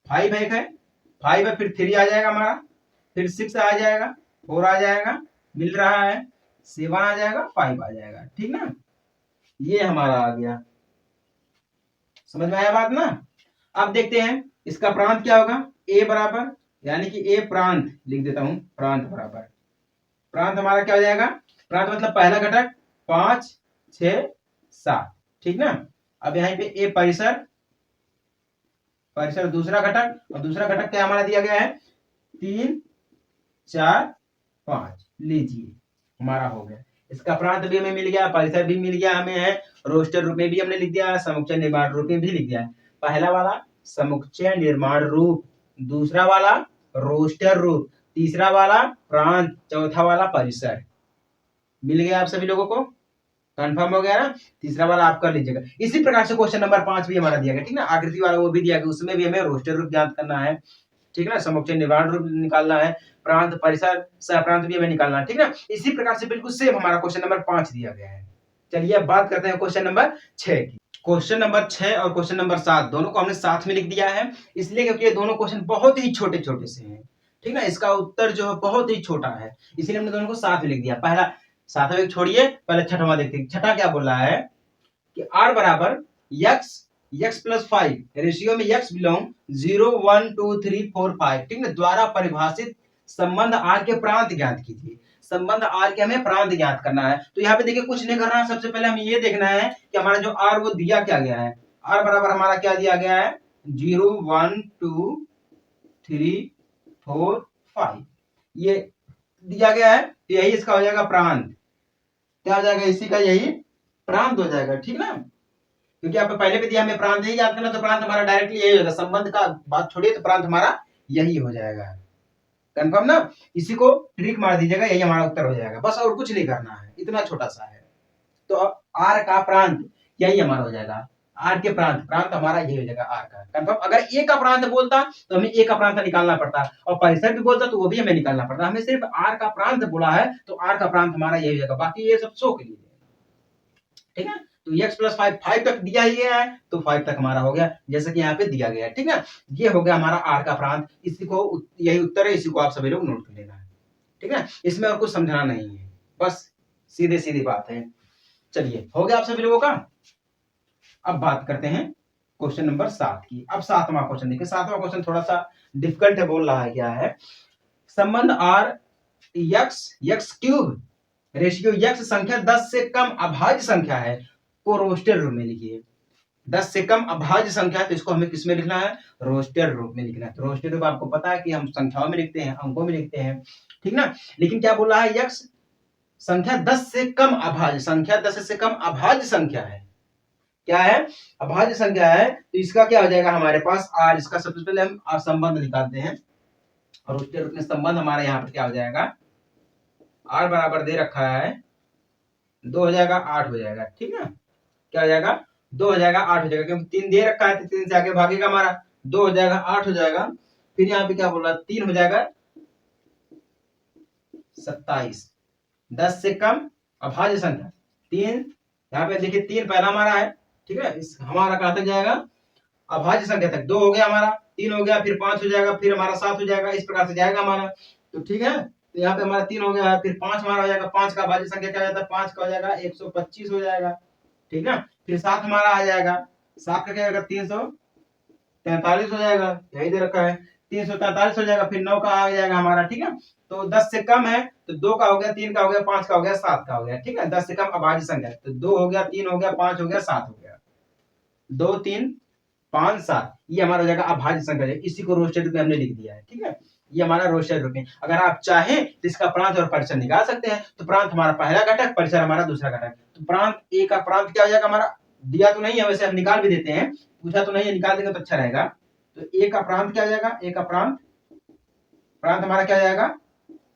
5 एक है, 5 है, फिर 3 आ जाएगा हमारा, फिर 6 आ जाएगा, 4 आ जाएगा, मिल रहा है 7 आ जाएगा, 5 आ जाएगा, ठीक ना। ये हमारा आ गया, समझ में आया बात ना। अब देखते हैं इसका प्रांत क्या होगा, ए बराबर यानी कि ए प्रांत लिख देता हूं, प्रांत बराबर प्रांत हमारा क्या हो जाएगा, प्रांत मतलब पहला घटक 5 6 7, ठीक ना। अब यहाँ पे ए परिसर दूसरा घटक, और दूसरा घटक क्या हमारा दिया गया है 3 4 5, लीजिए हमारा हो गया। इसका प्रांत भी हमें मिल गया, परिसर भी मिल गया हमें है, रोस्टर रूप में भी हमने लिख दिया, समुच्चय निर्माण रूप में भी लिख दिया। पहला वाला समुच्चय निर्माण रूप, दूसरा वाला रोस्टर रूप, तीसरा वाला प्रांत, चौथा वाला परिसर, मिल गया आप सभी लोगों को, कंफर्म हो गया ना। तीसरा वाला आप कर लीजिएगा। इसी प्रकार से क्वेश्चन नंबर 5 भी हमारा दिया गया, ठीक ना। आकृति वाला वो भी दिया गया, उसमें भी हमें रोस्टर रूप ज्ञात करना है, ठीक है ना। समुच्चय निर्माण रूप निकालना है, प्रांत परिसर सहप्रांत भी हमें निकालना है, ठीक ना। इसी प्रकार से बिल्कुल सेम हमारा क्वेश्चन नंबर 5 दिया गया है। चलिए अब बात करते हैं क्वेश्चन नंबर 6 की। क्वेश्चन नंबर 6 और क्वेश्चन नंबर 7 दोनों को हमने साथ में लिख दिया है, इसलिए क्योंकि ये दोनों क्वेश्चन बहुत ही छोटे छोटे से हैं, ठीक ना। इसका उत्तर जो है बहुत ही छोटा है, इसलिए हमने दोनों को साथ में लिख दिया। पहला सातवां एक छोड़िए, पहले छठवां देखते हैं। छठा क्या बोल रहा है कि r बराबर x प्लस 5 रेशियो में x बिलोंग 0 1 2 3 4 5, ठीक है, द्वारा परिभाषित संबंध r के प्रांत ज्ञात कीजिए। संबंध r के हमें प्रांत ज्ञात करना है। तो यहाँ पे देखिए कुछ नहीं करना है, सबसे पहले हमें ये देखना है कि हमारा जो r वो दिया क्या गया है। r बराबर हमारा क्या दिया गया है 0 1 2 3 4 5, ये दिया गया है, तो यही इसका हो जाएगा प्रांत, क्या हो जाएगा इसी का यही प्रांत हो जाएगा, ठीक ना। क्योंकि आप पहले भी दिया हमें प्रांत ही याद करना, तो प्रांत हमारा डायरेक्टली यही होगा, संबंध का बात छोड़िए तो प्रांत हमारा यही हो जाएगा, कंफर्म ना। इसी को ट्रिक मार दीजिएगा, यही हमारा उत्तर हो जाएगा, बस और कुछ नहीं करना है, इतना छोटा सा है। तो आर का प्रांत यही हमारा हो जाएगा, आर के प्रांत, प्रांत हमारा ये हो जाएगा आर का कंफर्म। अगर ए का प्रांत बोलता तो हमें ए का प्रांत निकालना पड़ता, और परिसर भी बोलता तो वो भी हमें निकालना पड़ता। हमें सिर्फ आर का प्रांत बोला है तो आर का प्रांत हमारा ये हो जाएगा, बाकी ये सब शो के लिए, ठीक है। तो x प्लस 5 5 तक दिया ही गया है तो 5 तक हमारा हो गया, जैसे कि यहाँ पे दिया गया है, ठीक है। ये हो गया हमारा आर का प्रांत, इसी को यही उत्तर है, इसी को आप सभी लोग नोट कर लेना है, ठीक है। इसमें और कुछ समझना नहीं है, बस सीधे सीधी बात है। चलिए हो गया आप सभी लोगों का। अब बात करते हैं क्वेश्चन नंबर 7 की। अब 7वां क्वेश्चन देखिए, 7वां क्वेश्चन थोड़ा सा डिफिकल्ट है, बोल रहा है क्या है, संबंध R x cube ratio x संख्या 10 से कम अभाज्य संख्या है को रोस्टेड रूप में लिखिए। 10 से कम अभाज्य संख्या है तो इसको हमें किस में लिखना है, रोस्टेड रूप में लिखना है। तो रोस्टेड रूप आपको पता है कि हम संख्याओं में लिखते हैं, अंकों में लिखते हैं, ठीक ना। लेकिन क्या बोल रहा है, x संख्या 10 से कम अभाज्य, संख्या 10 से कम अभाज्य संख्या है, क्या है, अभाज्य संख्या है। तो इसका क्या हो जाएगा हमारे पास r, इसका सबसे पहले हम संबंध निकालते हैं, और रोस्टेड रूप में संबंध हमारे यहाँ पर क्या हो जाएगा, r बराबर दे रखा है 2 हो जाएगा 8 हो जाएगा, ठीक है। क्या हो जाएगा, 2 हो जाएगा 8 हो जाएगा, क्योंकि 3 दे रखा है तो 3 से आगे भागेगा हमारा, 2 हो जाएगा 8 हो जाएगा। फिर यहाँ पे क्या बोल रहा है, 3 हो जाएगा 27, 10 से कम अभाज्य संख्या 3, यहाँ पे देखिए 3 पहला हमारा है, ठीक है। इस हमारा कहाँ तक जाएगा, अभाज्य संख्या तक। 2 हो गया हमारा, 3 हो गया, फिर 5 हो जाएगा, फिर हमारा 7 हो जाएगा, इस प्रकार से जाएगा हमारा, तो ठीक है। तो यहाँ पे हमारा 3 हो गया, फिर 5 हमारा हो जाएगा, 5 का अभाज्य संख्या क्या हो जाता है, 5 का हो जाएगा 125 हो जाएगा, ठीक है। फिर 7 हमारा आ जाएगा, 7 का क्या होगा 343 हो जाएगा, यही दे रखा है 343 हो जाएगा। फिर 9 का आ जाएगा हमारा, ठीक है। तो 10 से कम है तो 2 का हो गया, 3 का हो गया, 5 का हो गया, 7 का हो गया, ठीक है। 10 से कम अभाज्य संख्या, तो 2 हो गया, 3 हो गया, 5 हो गया, 7 हो गया, 2 3 5 7, ये हमारा हो जाएगा अभाज्य संख्या, इसी को रोस्टेड रूप में हमने लिख दिया है, ठीक है। ये हमारा रोस्टेड रूप में। अगर आप चाहें तो इसका प्रांत और परिसर निकाल सकते हैं। तो प्रांत हमारा पहला घटक, परिसर हमारा दूसरा घटक। तो प्रांत ए का प्रांत क्या हो जाएगा हमारा, दिया तो नहीं है, वैसे हम निकाल भी देते हैं, पूछा तो नहीं है, निकाल देंगे तो अच्छा रहेगा। तो ए का प्रांत क्या हो जाएगा, ए का प्रांत हमारा क्या हो जाएगा,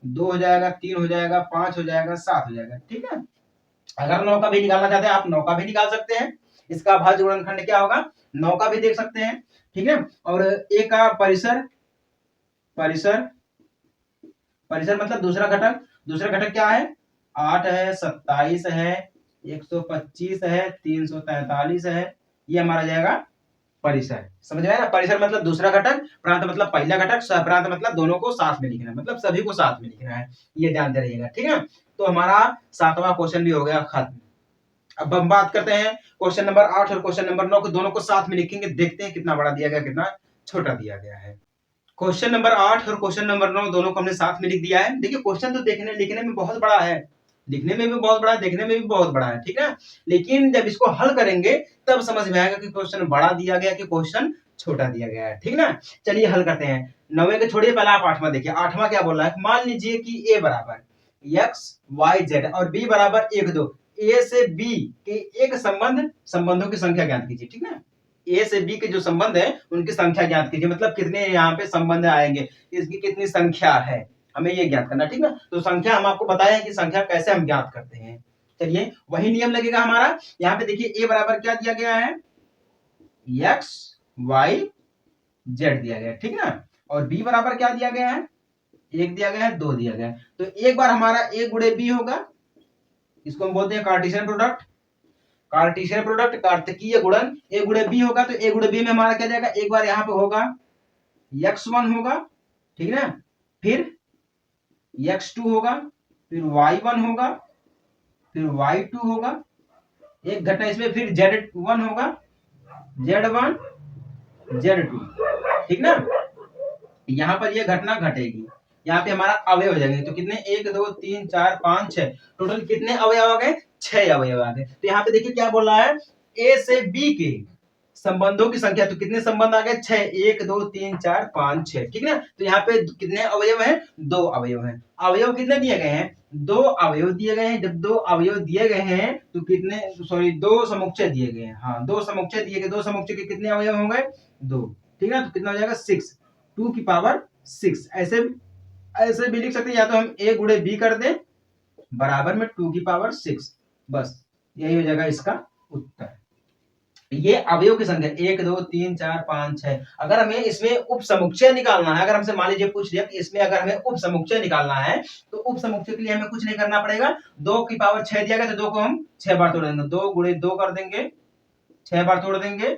2 हो जाएगा, 3 हो जाएगा, 5 हो जाएगा, 7 हो जाएगा, ठीक है। अगर 9 का भी निकालना चाहते हैं आप 9 का भी निकाल सकते हैं। इसका अभाज्य गुणनखंड क्या होगा, 9 का भी देख सकते हैं, ठीक है। और ए का परिसर, परिसर मतलब दूसरा घटक क्या है, 8 है, 27 है, 125 है, 343 है, ये हमारा जाएगा परिसर। समझ में आया ना, परिसर मतलब दूसरा घटक, प्रांत मतलब पहला घटक, सहप्रांत मतलब दोनों को साथ में लिखना है, मतलब सभी को साथ में लिखना है, ये जानते रहिएगा, ठीक है। तो हमारा 7वां क्वेश्चन भी हो गया खत्म। अब हम बात करते हैं क्वेश्चन नंबर 8 और क्वेश्चन नंबर 9 को, दोनों को साथ में लिखेंगे, देखते हैं कितना बड़ा दिया गया, कितना छोटा दिया गया है। क्वेश्चन नंबर 8 और क्वेश्चन नंबर 9 दोनों को हमने साथ में लिख दिया है। देखिए क्वेश्चन तो लिखने में बहुत बड़ा है, लिखने में भी बहुत बड़ा है, देखने में भी बहुत बड़ा है, ठीक है। लेकिन जब इसको हल करेंगे तब समझ में आएगा कि क्वेश्चन बड़ा दिया गया कि क्वेश्चन छोटा दिया गया है, ठीक ना। चलिए हल करते हैं। 9वें के छोड़िए, पहले आप 8वां देखिए। 8वां क्या बोल रहा है, मान लीजिए कि ए बराबर एक्स वाई जेड और बी बराबर 1 2, ए से बी के एक संबंधों की संख्या ज्ञात कीजिए, ठीक है। ए से बी के जो संबंध है उनकी संख्या ज्ञात कीजिए, मतलब कितने यहाँ पे संबंध आएंगे, इसकी कितनी संख्या है, हमें ये ज्ञात करना, ठीक है। तो संख्या हम आपको बताया कि संख्या कैसे हम ज्ञात करते हैं। चलिए वही नियम लगेगा हमारा। यहाँ पे देखिए ए बराबर क्या दिया गया है, एक्स वाई जेड दिया गया है, ठीक ना। और बी बराबर क्या दिया गया है, 1 दिया गया है, 2 दिया गया है। तो एक बार हमारा ए गुणे बी होगा, इसको हम बोलते हैं कार्टेशियन प्रोडक्ट, कार्तकीय गुणन। ए गुणे बी होगा तो ए गुणे बी में हमारा क्या जाएगा, एक बार यहाँ पे होगा x1 होगा, ठीक है ना, फिर x2 होगा, फिर y1 होगा, फिर y2 होगा, एक घटना इसमें, फिर z1 होगा, z1 z2, ठीक ना। यहाँ पर ये घटना घटेगी, यहाँ पे हमारा अवयव हो जाएंगे। तो कितने, 1 2 3 4 5 6, टोटल कितने अवयव आ गए, 6 अवयव आ गए। तो यहाँ पे देखिए क्या बोल रहा है, ए से बी के संबंधों की संख्या, तो कितने संबंध आ गए, 6, 1 2 3 4 5 6, ठीक है। तो यहाँ पे कितने अवयव हैं, 2 अवयव हैं। अवयव कितने दिए गए हैं, 2 अवयव दिए गए हैं। जब 2 अवयव दिए गए हैं तो कितने, सॉरी 2 समुच्चय दिए गए हैं, हाँ 2 समुच्चय दिए गए, 2 समुच्चय के कितने अवयव होंगे, 2, ठीक है। तो कितना हो जाएगा 6, 2 की पावर 6। ऐसे भी लिख सकते हैं, या तो हम a गुणे b कर दें बराबर में 2 की पावर 6, बस यही हो जाएगा इसका उत्तर। ये अवयव की संख्या 1 2 3 4 5 6। अगर हमें इसमें उप समुच्चय निकालना है, अगर हमसे मान लीजिए पूछ लिया कि इसमें अगर हमें उप समुच्चय निकालना है तो उप समुच्चय के लिए हमें कुछ नहीं करना पड़ेगा। 2 की पावर 6 दिया गया तो 2 को हम 6 बार तोड़ देंगे, 2 गुणे 2 कर देंगे, 6 बार तोड़ देंगे।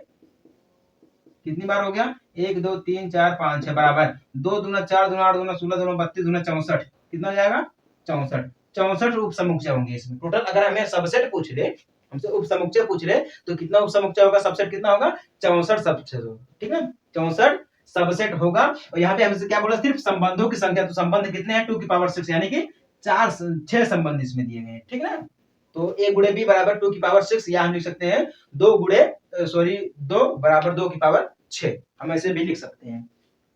कितनी बार हो गया? 1 2 3 4 5 6 बराबर 2 दूना 4 दूना 8 दूना 16 दूना 32 दूना 64। कितना हो जाएगा? 64। 64 उप समुच्चय होंगे इसमें टोटल। अगर हमें सबसेट पूछ ले, हमसे उप समुच्चय पूछ ले तो कितना उप समुच्चय होगा, सबसेट कितना होगा? 64 सबसेट होगा। ठीक है, 64 सबसेट होगा। और यहाँ पे हमसे क्या बोला? सिर्फ संबंधों की संख्या। तो संबंध कितने हैं? 2 की पावर 6, यानी कि 6 संबंध इसमें दिए गए हैं। ठीक है ना, तो a गुणे b बराबर 2 की पावर 6, या हम लिख सकते हैं 2 बराबर 2 की पावर 6, हम ऐसे भी लिख सकते हैं।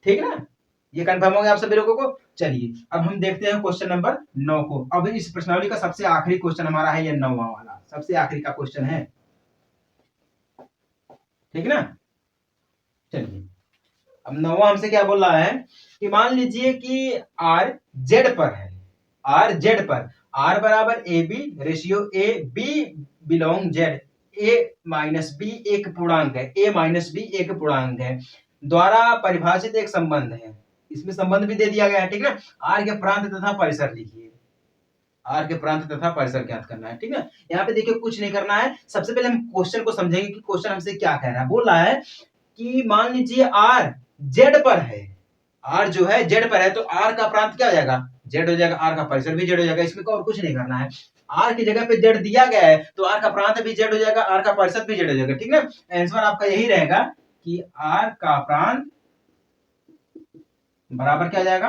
ठीक है ना, ये कंफर्म हो गया आप सभी लोगों को। चलिए अब हम देखते हैं क्वेश्चन नंबर 9 को। अब इस प्रश्नावली का सबसे आखिरी क्वेश्चन हमारा है, ये 9वां वाला सबसे आखिरी का क्वेश्चन है। ठीक है ना, चलिए अब 9वां हमसे क्या बोल रहा है कि मान लीजिए कि r z पर है, r z पर r बराबर a b ratio a b belong Z, a minus b एक पूर्णांक है, a माइनस बी एक पूर्णांक है, द्वारा परिभाषित एक संबंध है। इसमें संबंध भी दे दिया गया है। ठीक है, r के प्रांत तथा परिसर लिखिए, r के प्रांत तथा परिसर ज्ञात करना है। ठीक है, यहाँ पे देखिए कुछ नहीं करना है। सबसे पहले हम क्वेश्चन को समझेंगे कि क्वेश्चन हमसे क्या कह रहा है। बोल रहा है कि मान लीजिए r z पर है, r जो है z पर है, तो r का प्रांत क्या हो जाएगा? z हो जाएगा, r का परिसर भी z हो जाएगा। इसमें और कुछ नहीं करना है। r की जगह पे z दिया गया है तो r का प्रांत भी z हो जाएगा, r का परिसर भी z हो जाएगा। ठीक है, आंसर आपका यही रहेगा कि r का प्रांत बराबर क्या हो जाएगा?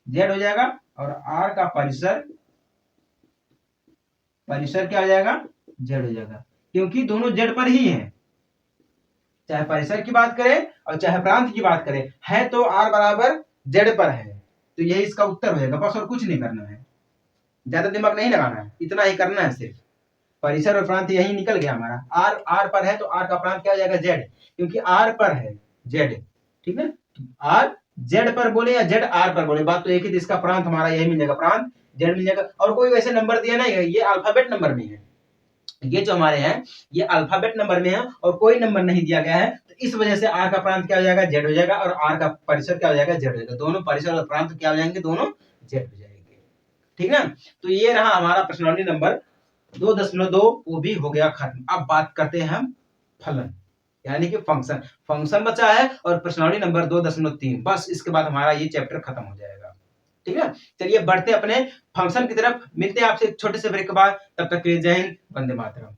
z हो जाएगा, और r का परिसर क्या हो जाएगा? z हो जाएगा, क्योंकि दोनों z पर ही है। चाहे परिसर की बात करें और चाहे प्रांत की बात करें, है तो r बराबर z पर है, तो यही इसका उत्तर हो जाएगा। बस और कुछ नहीं करना है, ज्यादा दिमाग नहीं लगाना है, इतना ही करना है सिर्फ। परिसर और प्रांत यही निकल गया हमारा। r पर है तो r का प्रांत क्या हो जाएगा? z, क्योंकि r पर है z। ठीक है, r z पर बोले या z r पर बोले, बात तो एक ही, इसका प्रांत हमारा यही मिल जाएगा, प्रांत z मिल जाएगा। और कोई वैसे नंबर दिया नहीं है, ये अल्फाबेट नंबर में है, ये जो हमारे हैं ये अल्फाबेट नंबर में है और कोई नंबर नहीं दिया गया है। तो इस वजह से r का प्रांत क्या हो जाएगा? z हो जाएगा, और r का परिसर क्या हो जाएगा? z हो जाएगा। दोनों परिसर और प्रांत क्या हो जाएंगे? दोनों z हो जाएंगे। ठीक है, तो ये रहा हमारा प्रश्नावली नंबर 2.2, वो भी हो गया खत्म। अब बात करते हैं हम फलन, यानी कि फंक्शन। फंक्शन बचा है और प्रश्नावली नंबर 2.3, बस इसके बाद हमारा ये चैप्टर खत्म हो जाएगा। ठीक है, चलिए बढ़ते अपने फंक्शन की तरफ। मिलते हैं आपसे एक छोटे से ब्रेक के बाद, तब तक के लिए जय हिंद, वंदे मातरम।